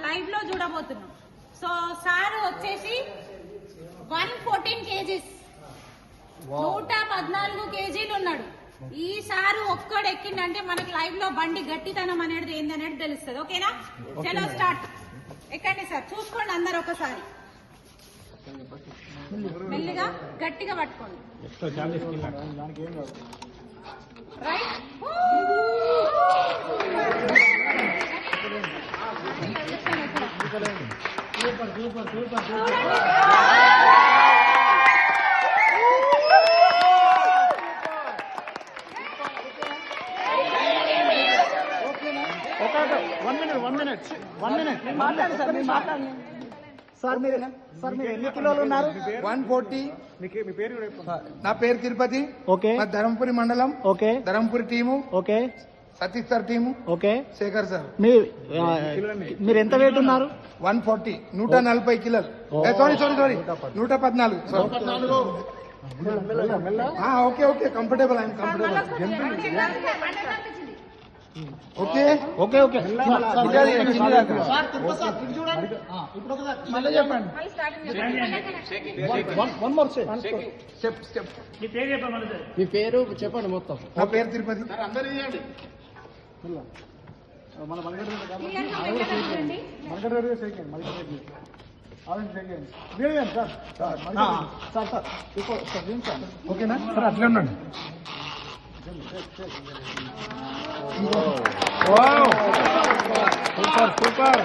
Live లో చూడబోతున్నాం. So sir వచ్చేసి 114 కేజీస్ 114 కేజీలు ఉన్నాడు. ఈ సారు ఒక్కడు ఎక్కిండంటే మనకి లైవ్ లో బండి గట్టితనం అనేది ఏందనేది తెలుస్తుంది. ఓకేనా? చలో స్టార్ట్. ఎక్కండి సార్, చూసుకోండి అందరు ఒకసారి. మెల్లిగా గట్టిగా పట్టుకోండి. రైట్. సార్ మీరు ఎన్ని కిలోలు ఉన్నారు? 140. నా పేరు తిరుపతి. ఓకే. ధర్మపురి మండలం. Okay. Dharmapuri team. Okay. Satish sir team. Okay. Shekhar sir. మీరు ఎంత వెయిట్ ఉన్నారు? 140. 140 కిలోలు. Sorry 114. Okay okay, comfortable. I'm comfortable. Okay okay okay. మళ్ళీ చెప్పండి. మీ పేరు చెప్పండి మొత్తం. నా పేరు తిరుపతి. ఓకేనా సార్? అట్లే ఉండండి. Super super.